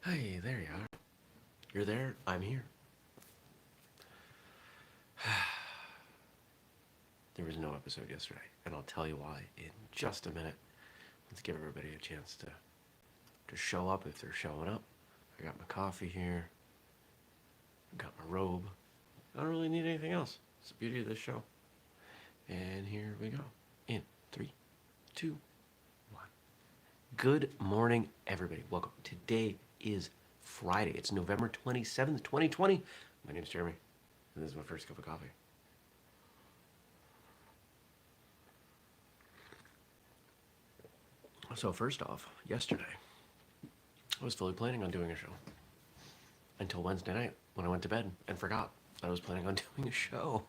Hey, there you are. You're there, I'm here. There was no episode yesterday, and I'll tell you why in just a minute. Let's give everybody a chance to show up if they're showing up. I got my coffee here, I got my robe. I don't really need anything else. It's the beauty of this show. And here we go. In three, two, one. Good morning, everybody. Welcome. Today is Friday. It's November 27th, 2020. My name's Jeremy, and this is my first cup of coffee. So first off, yesterday, I was fully planning on doing a show until Wednesday night when I went to bed and forgot that I was planning on doing a show.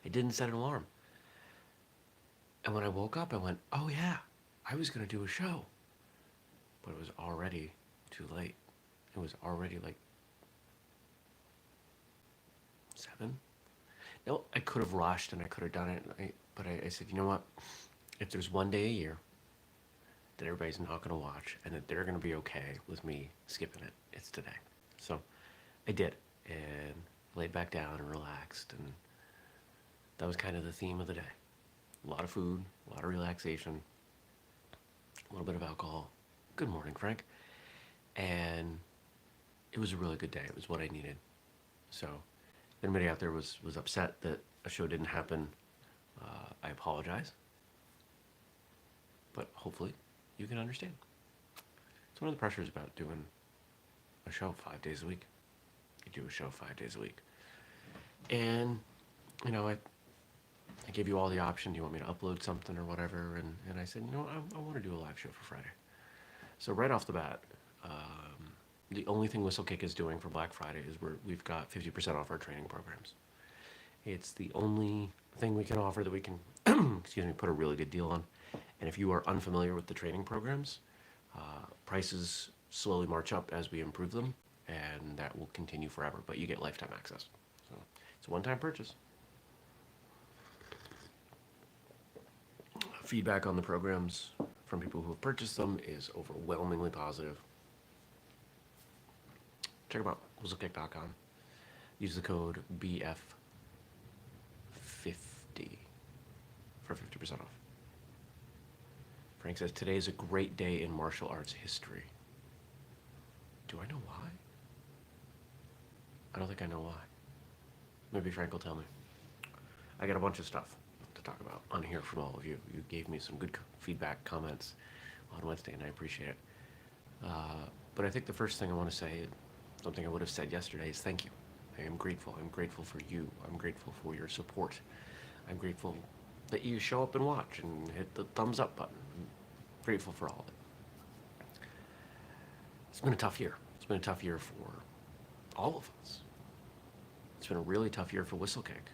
I didn't set an alarm. And when I woke up, I went, oh yeah, I was going to do a show. But it was already too late. It was already like 7. No, I could have rushed and I could have done it. But I said, you know what? If there's one day a year that everybody's not going to watch and that they're going to be okay with me skipping it, it's today. So I did, and laid back down and relaxed, and that was kind of the theme of the day. A lot of food, a lot of relaxation, a little bit of alcohol. Good morning, Frank. And it was a really good day. It was what I needed. So if anybody out there was upset that a show didn't happen, I apologize. But hopefully you can understand. It's one of the pressures about doing a show 5 days a week. You do a show 5 days a week. And, you know, I gave you all the option. Do you want me to upload something or whatever? And I said, you know, I want to do a live show for Friday. So right off the bat, the only thing Whistlekick is doing for Black Friday is we've got 50% off our training programs. It's the only thing we can offer that we can, put a really good deal on. And if you are unfamiliar with the training programs, prices slowly march up as we improve them, and that will continue forever, but you get lifetime access. So it's a one-time purchase. Feedback on the programs from people who have purchased them is overwhelmingly positive. Check them out, whistlekick.com. Use the code BF50 for 50% off. Frank says, today is a great day in martial arts history. Do I know why? I don't think I know why. Maybe Frank will tell me. I got a bunch of stuff to talk about on here from all of you. You gave me some good feedback, comments on Wednesday, and I appreciate it. But I think the first thing I want to say, something I would have said yesterday, is thank you. I am grateful. I'm grateful for you. I'm grateful for your support. I'm grateful that you show up and watch and hit the thumbs up button. I'm grateful for all of it. It's been a tough year. It's been a tough year for all of us. It's been a really tough year for Whistlekick.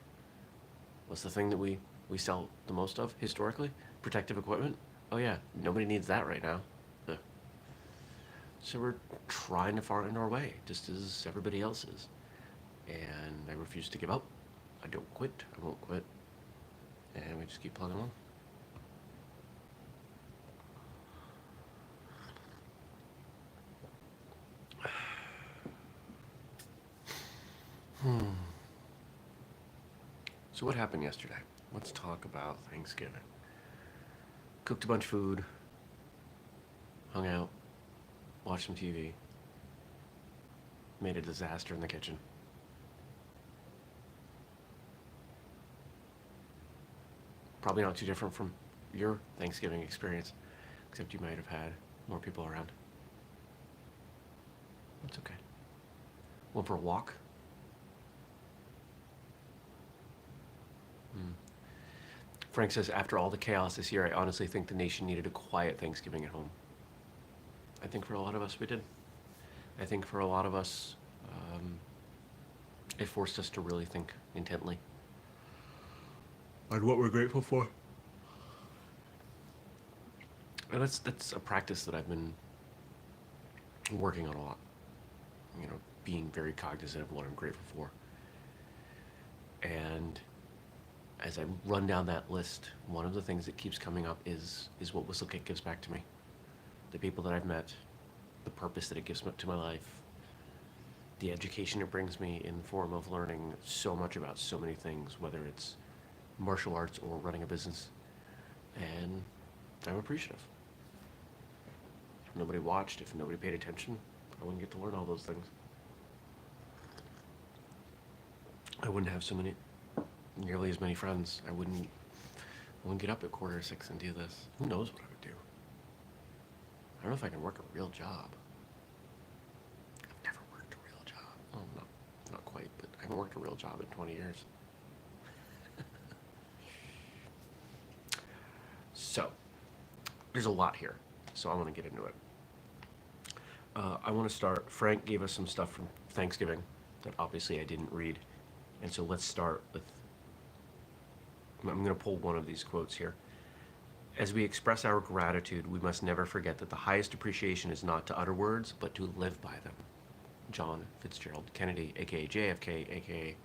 What's the thing that we sell the most of historically? Protective equipment? Oh yeah, nobody needs that right now. So we're trying to find our way, just as everybody else is. And I refuse to give up. I don't quit. I won't quit. And we just keep plugging along. So what happened yesterday? Let's talk about Thanksgiving. Cooked a bunch of food, hung out, watched some TV, made a disaster in the kitchen. Probably not too different from your Thanksgiving experience, except you might have had more people around. It's okay. Went for a walk. Frank says, after all the chaos this year, I honestly think the nation needed a quiet Thanksgiving at home. I think for a lot of us we did. I think for a lot of us, it forced us to really think intently on what we're grateful for. And that's a practice that I've been working on a lot. You know, being very cognizant of what I'm grateful for. And as I run down that list, one of the things that keeps coming up is what Whistlekick gives back to me. The people that I've met, the purpose that it gives to my life, the education it brings me in the form of learning so much about so many things, whether it's martial arts or running a business. And I'm appreciative. If nobody watched, if nobody paid attention, I wouldn't get to learn all those things. I wouldn't have nearly as many friends. I wouldn't get up at 5:45 and do this. Who knows what I would do? I don't know if I can work a real job. I've never worked a real job. Oh, not quite, but I haven't worked a real job in 20 years. So, there's a lot here, so I want to get into it. I want to start. Frank gave us some stuff from Thanksgiving that obviously I didn't read, and so let's start with. I'm going to pull one of these quotes here. As we express our gratitude, we must never forget that the highest appreciation is not to utter words, but to live by them. John Fitzgerald Kennedy, aka JFK, aka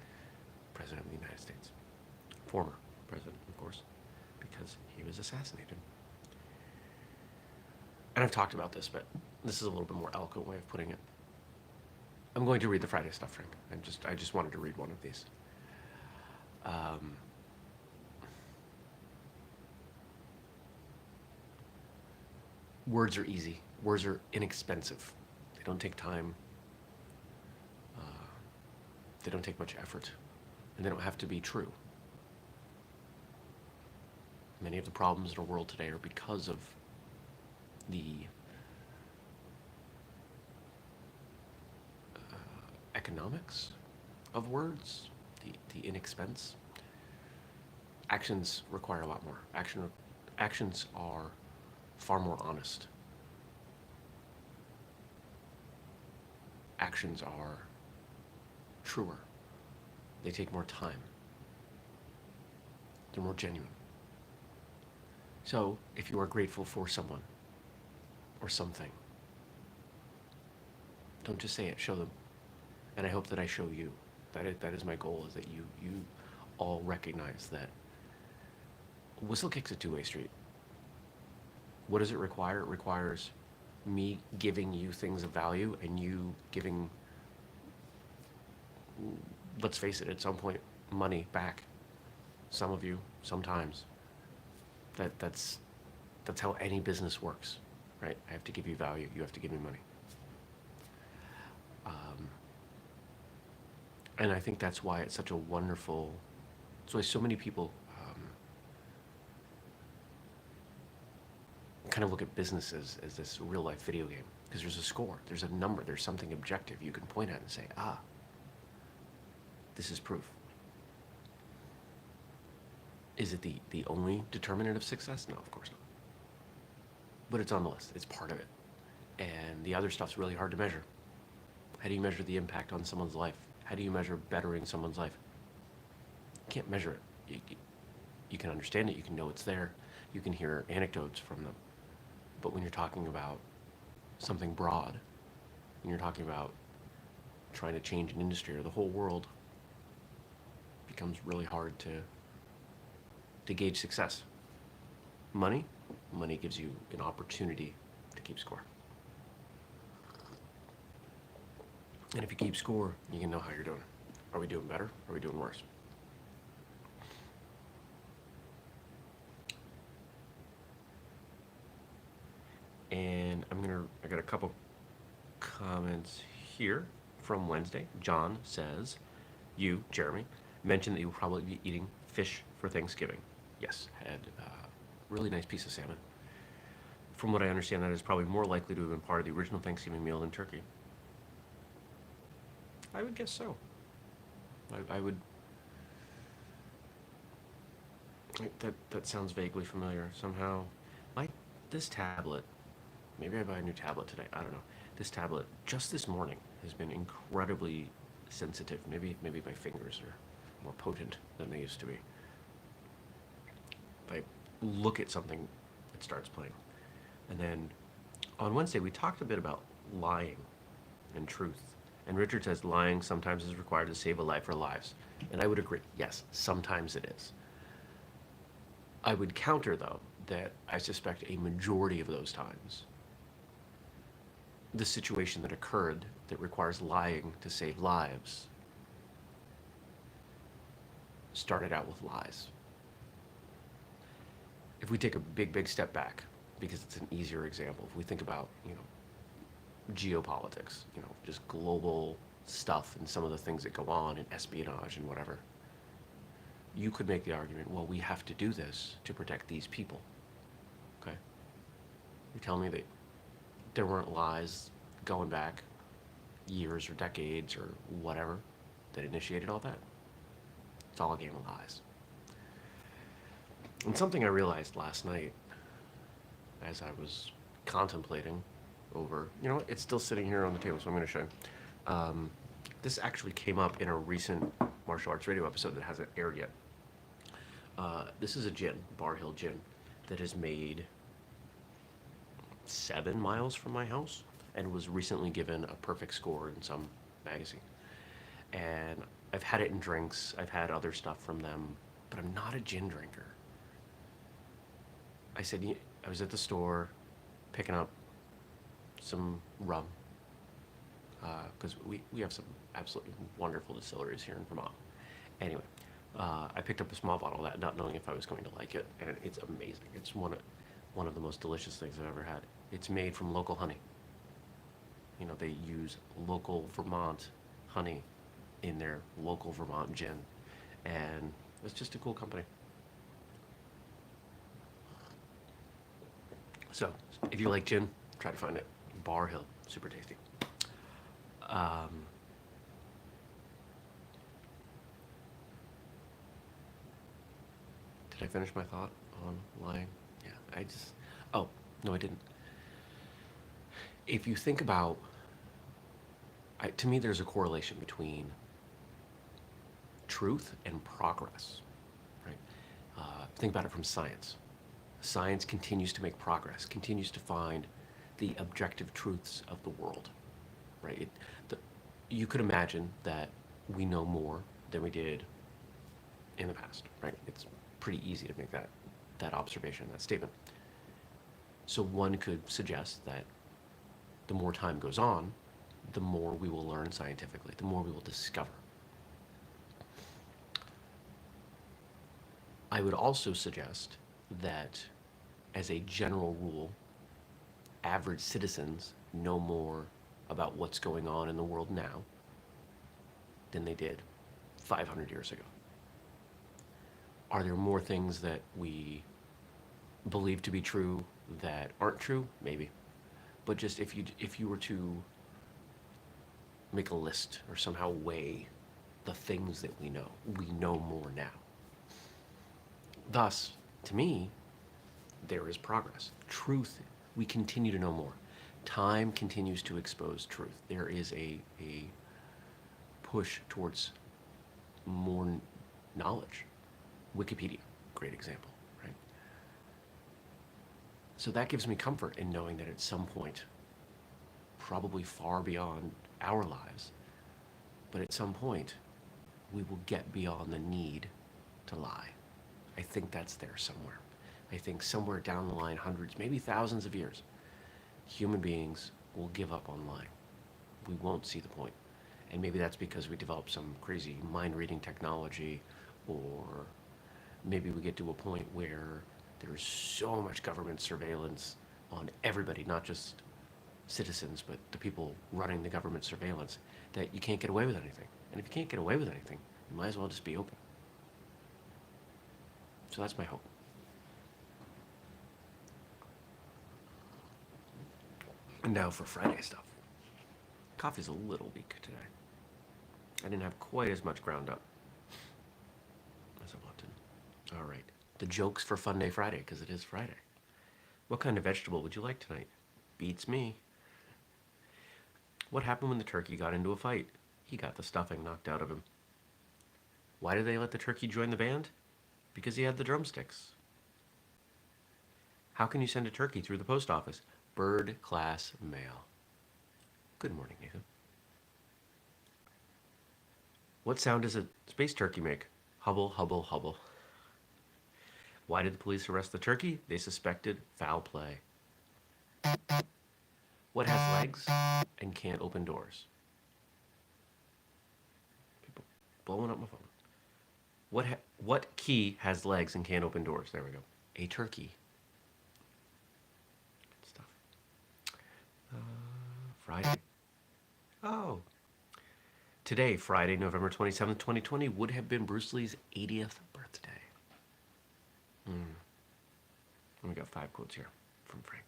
President of the United States. Former president, of course, because he was assassinated. And I've talked about this, but this is a little bit more eloquent way of putting it. I'm going to read the Friday stuff, Frank. I just wanted to read one of these. Words are easy. Words are inexpensive. They don't take time. They don't take much effort. And they don't have to be true. Many of the problems in our world today are because of the economics of words, the inexpense. Actions require a lot more. Actions are far more honest. Actions are truer. They take more time. They're more genuine. So, if you are grateful for someone or something, don't just say it, show them. And I hope that I show you. That is my goal, is that you all recognize that whistlekick's a two-way street. What does it require? It requires me giving you things of value and you giving, let's face it, at some point, money back. Some of you, sometimes. That's how any business works, right? I have to give you value. You have to give me money. And I think that's why it's such a wonderful, that's why so many people kind of look at businesses as this real life video game, because there's a score, there's a number, there's something objective you can point at and say, this is proof. Is it the only determinant of success? No, of course not. But it's on the list. It's part of it. And the other stuff's really hard to measure. How do you measure the impact on someone's life? How do you measure bettering someone's life? You can't measure it. You can understand it. You can know it's there. You can hear anecdotes from them. But when you're talking about something broad, when you're talking about trying to change an industry or the whole world, it becomes really hard to gauge success. Money gives you an opportunity to keep score. And if you keep score, you can know how you're doing. Are we doing better? Are we doing worse? And I got a couple comments here from Wednesday. John says, you, Jeremy, mentioned that you will probably be eating fish for Thanksgiving. Yes, had a really nice piece of salmon. From what I understand, that is probably more likely to have been part of the original Thanksgiving meal than turkey. I would guess so. I would. That sounds vaguely familiar somehow. This tablet, maybe I buy a new tablet today. I don't know. This tablet, just this morning, has been incredibly sensitive. Maybe my fingers are more potent than they used to be. If I look at something, it starts playing. And then on Wednesday, we talked a bit about lying and truth. And Richard says lying sometimes is required to save a life or lives. And I would agree. Yes, sometimes it is. I would counter, though, that I suspect a majority of those times the situation that occurred that requires lying to save lives started out with lies. If we take a big step back, because it's an easier example, if we think about, geopolitics, just global stuff and some of the things that go on in espionage and whatever, you could make the argument, well, we have to do this to protect these people. Okay? You're telling me that there weren't lies going back years or decades or whatever that initiated all that? It's all a game of lies. And something I realized last night as I was contemplating over, it's still sitting here on the table, so I'm going to show you. This actually came up in a recent martial arts radio episode that hasn't aired yet. This is a gin, Bar Hill Gin, that is made 7 miles from my house and was recently given a perfect score in some magazine. And I've had it in drinks, I've had other stuff from them, but I'm not a gin drinker. I was at the store picking up some rum, because we have some absolutely wonderful distilleries here in Vermont. Anyway, I picked up a small bottle of that, not knowing if I was going to like it, and it's amazing. It's one of the most delicious things I've ever had. It's made from local honey. They use local Vermont honey in their local Vermont gin, and it's just a cool company. So, if you like gin, try to find it. Bar Hill, super tasty. Did I finish my thought on lying? Yeah, oh, no, I didn't. If you think about, to me, there's a correlation between truth and progress, right? Think about it from science. Science continues to make progress, continues to find the objective truths of the world, right? You could imagine that we know more than we did in the past, right? It's pretty easy to make that observation, that statement. So one could suggest that the more time goes on, the more we will learn scientifically, the more we will discover. I would also suggest that, as a general rule, average citizens know more about what's going on in the world now than they did 500 years ago. Are there more things that we believe to be true that aren't true? Maybe. But just if you were to make a list or somehow weigh the things that we know more now. Thus, to me, there is progress. Truth, we continue to know more. Time continues to expose truth. There is a push towards more knowledge. Wikipedia, great example, right? So that gives me comfort in knowing that at some point, probably far beyond our lives, but at some point, we will get beyond the need to lie. I think that's there somewhere. I think somewhere down the line, hundreds, maybe thousands of years, human beings will give up on lying. We won't see the point. And maybe that's because we develop some crazy mind-reading technology, or maybe we get to a point where there's so much government surveillance on everybody, not just citizens, but the people running the government surveillance, that you can't get away with anything. And if you can't get away with anything, you might as well just be open. So that's my hope. And now for Friday stuff. Coffee's a little weak today. I didn't have quite as much ground up as I wanted. All right. The jokes for Funday Friday, because it is Friday. What kind of vegetable would you like tonight? Beats me. What happened when the turkey got into a fight? He got the stuffing knocked out of him. Why did they let the turkey join the band? Because he had the drumsticks. How can you send a turkey through the post office? Bird class mail. Good morning, Nathan. What sound does a space turkey make? Hubble, hubble, hubble. Why did the police arrest the turkey? They suspected foul play. What has legs and can't open doors? People blowing up my phone. What key has legs and can't open doors? There we go. A turkey. Good stuff. Friday. Oh. Today, Friday, November 27th, 2020, would have been Bruce Lee's 80th birthday. And we got 5 quotes here from Frank.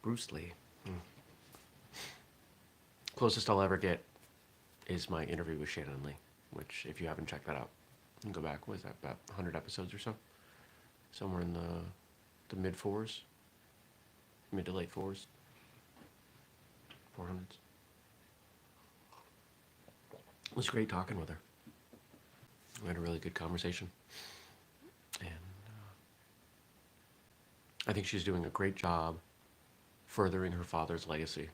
Bruce Lee. Closest I'll ever get is my interview with Shannon Lee, which, if you haven't checked that out, you can go back. What is that, about 100 episodes or so? Somewhere in the mid 4s, mid to late 4s, 400s. It was great talking with her. We had a really good conversation. And I think she's doing a great job furthering her father's legacy.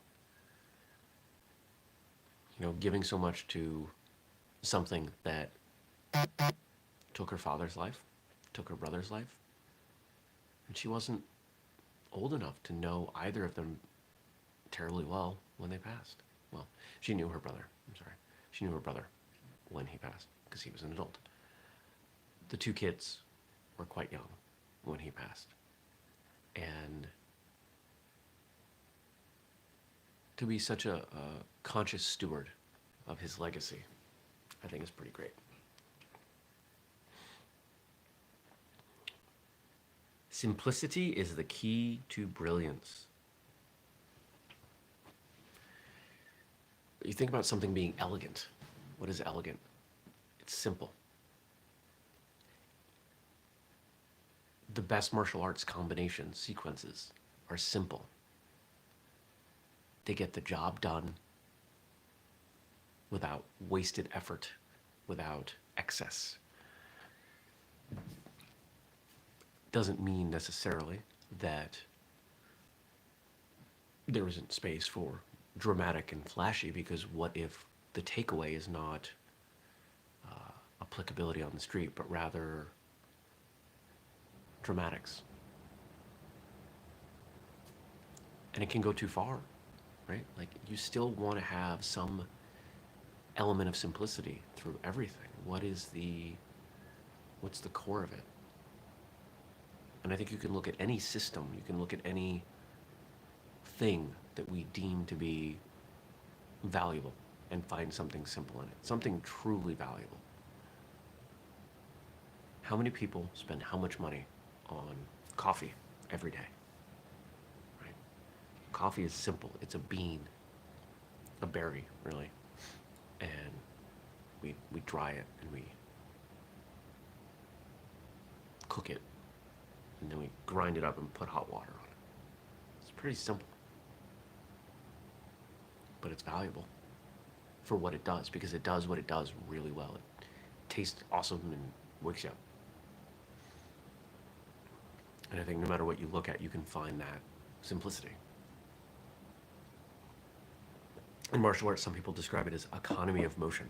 You know, giving so much to something that took her father's life, took her brother's life, and she wasn't old enough to know either of them terribly well when they passed. Well, she knew her brother. I'm sorry. She knew her brother when he passed because he was an adult. The 2 kids were quite young when he passed. And to be such a conscious steward of his legacy, I think is pretty great. Simplicity is the key to brilliance. You think about something being elegant. What is elegant? It's simple. The best martial arts combination sequences are simple. They get the job done without wasted effort, without excess. Doesn't mean necessarily that there isn't space for dramatic and flashy, because what if the takeaway is not applicability on the street, but rather dramatics? And it can go too far, right? Like, you still want to have some element of simplicity through everything. What's the core of it? And I think you can look at any system, you can look at any thing that we deem to be valuable and find something simple in it, something truly valuable. How many people spend how much money on coffee every day? Right? Coffee is simple. It's a bean, a berry, really. And we dry it and we cook it, and then we grind it up and put hot water on it. It's pretty simple. But it's valuable for what it does, because it does what it does really well. It tastes awesome and wakes you up. And I think no matter what you look at, you can find that simplicity. In martial arts, some people describe it as economy of motion,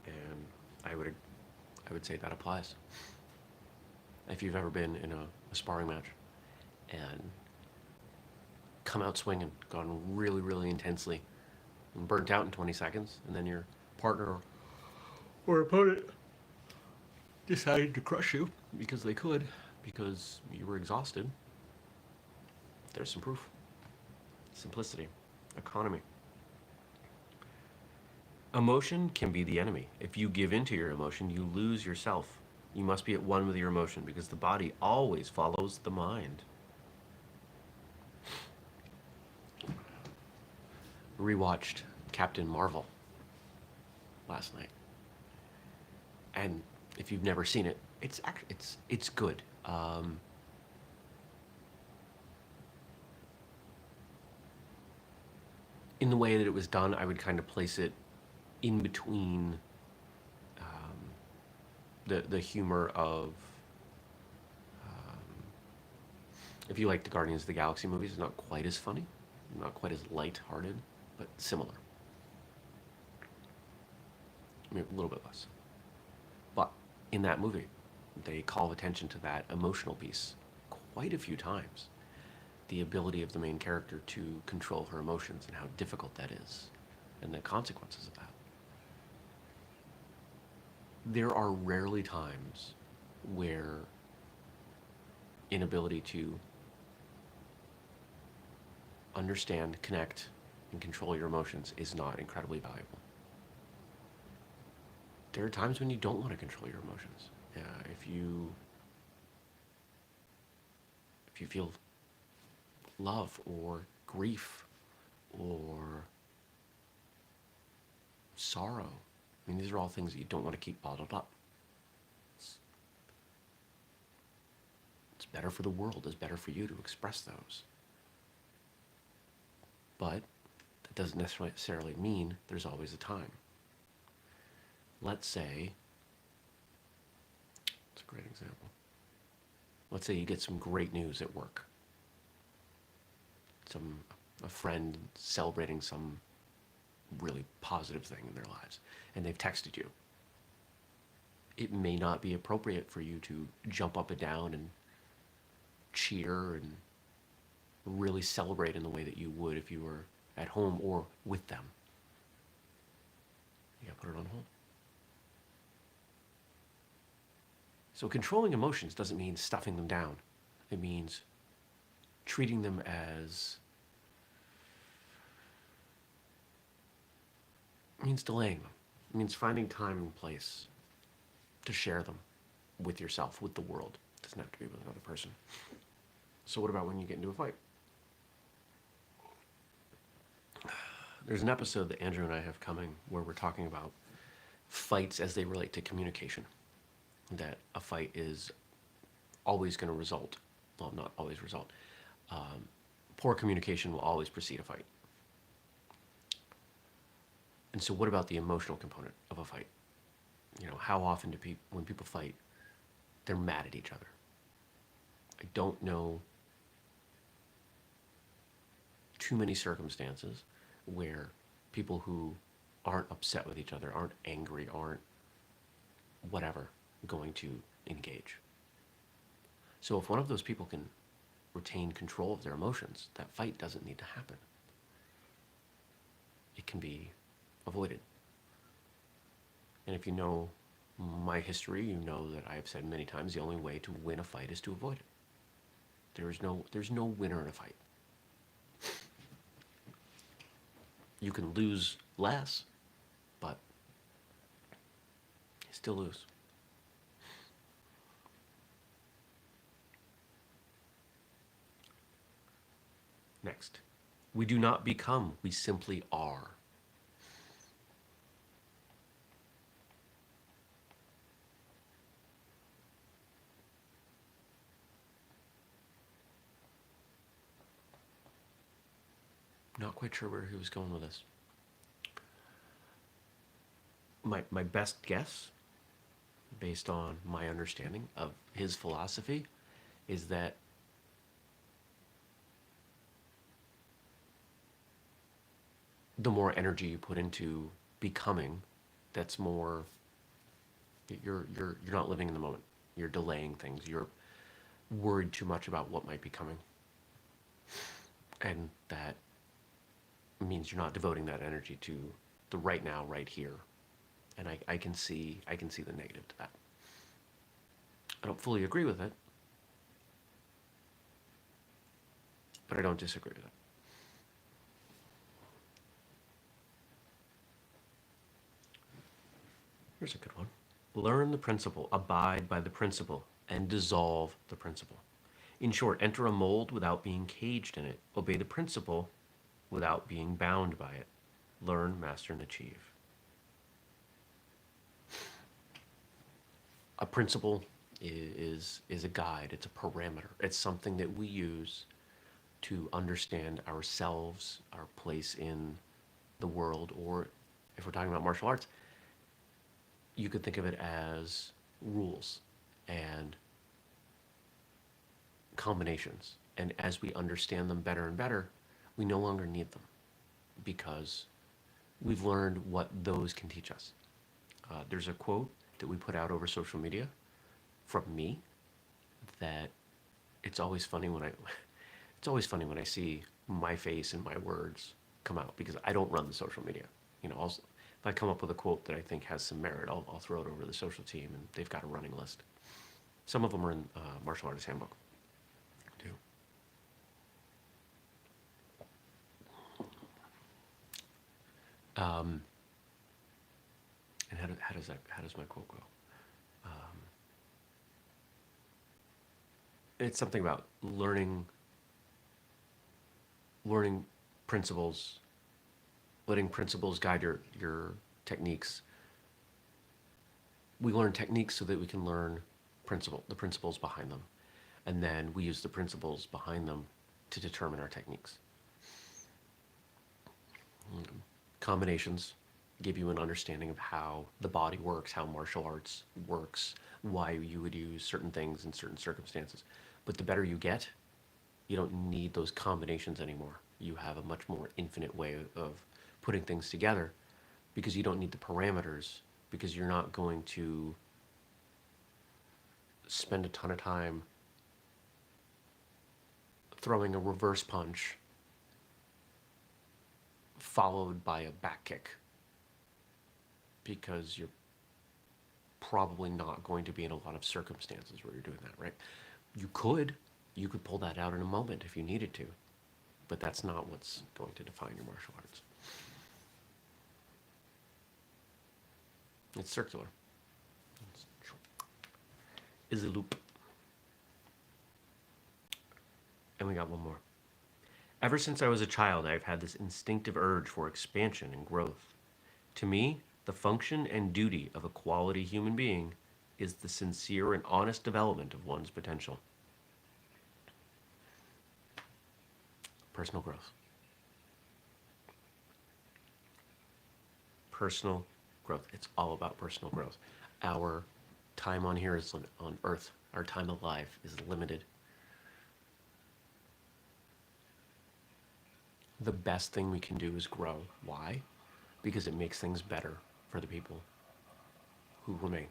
and I would say that applies. If you've ever been in a sparring match and come out swinging, gone really, really intensely, and burnt out in 20 seconds, and then your partner or opponent decided to crush you because they could, because you were exhausted, there's some proof. Simplicity, economy. Emotion can be the enemy. If you give in to your emotion, you lose yourself. You must be at one with your emotion, because the body always follows the mind. Rewatched Captain Marvel last night, and if you've never seen it, it's good. In the way that it was done, I would kind of place it in between the humor of, if you like the Guardians of the Galaxy movies, it's not quite as funny, not quite as light-hearted, but similar. I mean, a little bit less. But in that movie, they call attention to that emotional piece quite a few times the ability of the main character to control her emotions and how difficult that is and the consequences of that. There are rarely times where inability to understand, connect, and control your emotions is not incredibly valuable. There are times when you don't want to control your emotions. If you feel love or grief or sorrow, I mean, these are all things that you don't want to keep bottled up. It's better for the world. It's better for you to express those. But that doesn't necessarily mean there's always a time. Let's say, it's a great example. Let's say you get some great news at work. A friend celebrating some really positive thing in their lives, and they've texted you. It may not be appropriate for you to jump up and down and cheer and really celebrate in the way that you would if you were at home or with them. You gotta put it on hold. So controlling emotions doesn't mean stuffing them down. It means treating them as, it means delaying them. It means finding time and place to share them with yourself, with the world. It doesn't have to be with another person. So what about when you get into a fight? There's an episode that Andrew and I have coming where we're talking about fights as they relate to communication. That a fight is always going to result, well, not always result, poor communication will always precede a fight. And so what about the emotional component of a fight? You know, how often do when people fight, they're mad at each other? I don't know too many circumstances where people who aren't upset with each other, aren't angry, aren't whatever, going to engage. So if one of those people can retain control of their emotions, that fight doesn't need to happen. It can be avoided. And if you know my history, you know that I have said many times the only way to win a fight is to avoid it. There's no winner in a fight. You can lose less, but you still lose. Next, we do not become, we simply are. Not quite sure where he was going with this. My best guess, based on my understanding of his philosophy, is that the more energy you put into becoming, that's more, you're not living in the moment. You're delaying things. You're worried too much about what might be coming. And that means you're not devoting that energy to the right now, right here. And I can see the negative to that. I don't fully agree with it, but I don't disagree with it. Here's a good one. Learn the principle, abide by the principle, and dissolve the principle. In short, enter a mold without being caged in it. Obey the principle without being bound by it. Learn, master, and achieve. A principle is a guide. It's a parameter. It's something that we use to understand ourselves, our place in the world, or if we're talking about martial arts, you could think of it as rules and combinations. And as we understand them better and better, we no longer need them because we've learned what those can teach us. There's a quote that we put out over social media from me that it's always funny when I it's always funny when I see my face and my words come out because I don't run the social media. If I come up with a quote that I think has some merit, I'll throw it over to the social team, and they've got a running list. Some of them are in Martial Artist Handbook, too. Um, and how does my quote go? Um, it's something about learning principles, letting principles guide your techniques. We learn techniques so that we can learn the principles behind them, and then we use the principles behind them to determine our techniques. Combinations give you an understanding of how the body works, how martial arts works, why you would use certain things in certain circumstances. But the better you get, you don't need those combinations anymore. You have a much more infinite way of putting things together because you don't need the parameters, because you're not going to spend a ton of time throwing a reverse punch followed by a back kick, because you're probably not going to be in a lot of circumstances where you're doing that, right? You could pull that out in a moment if you needed to, but that's not what's going to define your martial arts. It's circular. Is a loop. And we got one more. Ever since I was a child, I've had this instinctive urge for expansion and growth. To me, the function and duty of a quality human being is the sincere and honest development of one's potential. Personal growth. Personal growth. It's all about personal growth. Our time on here is on Earth. Our time alive is limited. The best thing we can do is grow. Why? Because it makes things better for the people who remain.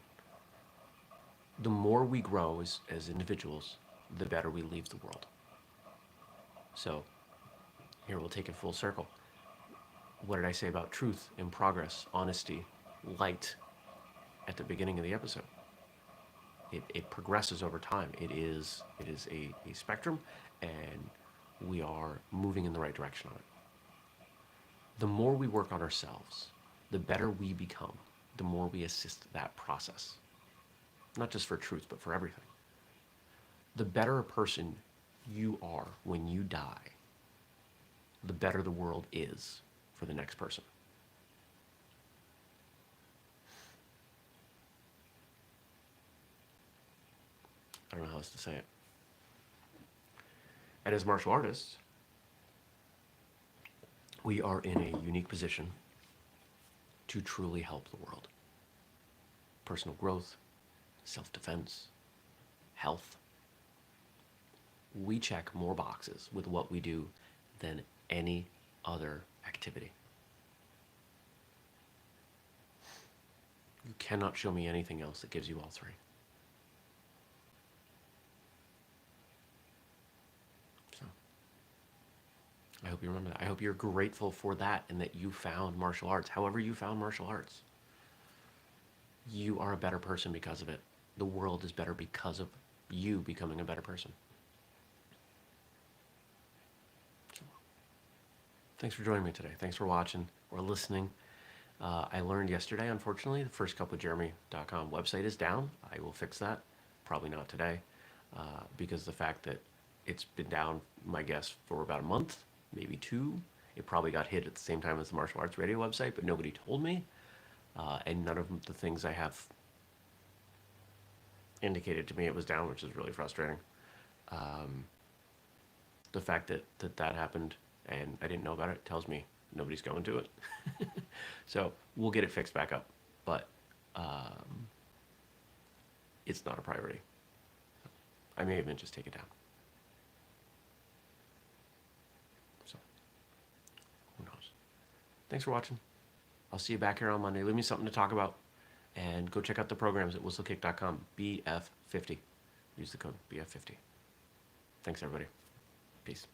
The more we grow as individuals, the better we leave the world. So, here we'll take it full circle. What did I say about truth and progress, honesty, light at the beginning of the episode? It progresses over time. It is a spectrum, and we are moving in the right direction on it. The more we work on ourselves, the better we become, the more we assist that process. Not just for truth, but for everything. The better a person you are when you die, the better the world is for the next person. I don't know how else to say it. And as martial artists, we are in a unique position to truly help the world. Personal growth, self-defense, health. We check more boxes with what we do than any other activity. You cannot show me anything else that gives you all three. So, I hope you remember that. I hope you're grateful for that and that you found martial arts. However you found martial arts, you are a better person because of it. The world is better because of you becoming a better person. So, thanks for joining me today. Thanks for watching or listening. I learned yesterday, unfortunately, the firstcupwithjeremy.com website is down. I will fix that. Probably not today, because the fact that it's been down, my guess, for about a month, maybe two. It probably got hit at the same time as the Martial Arts Radio website, but nobody told me. And none of the things I have indicated to me it was down, which is really frustrating. The fact that happened and I didn't know about it tells me nobody's going to it. So we'll get it fixed back up, but it's not a priority. I may even just take it down. So who knows? Thanks for watching. I'll see you back here on Monday. Leave me something to talk about, and go check out the programs at whistlekick.com. BF50. Use the code BF50. Thanks, everybody. Peace.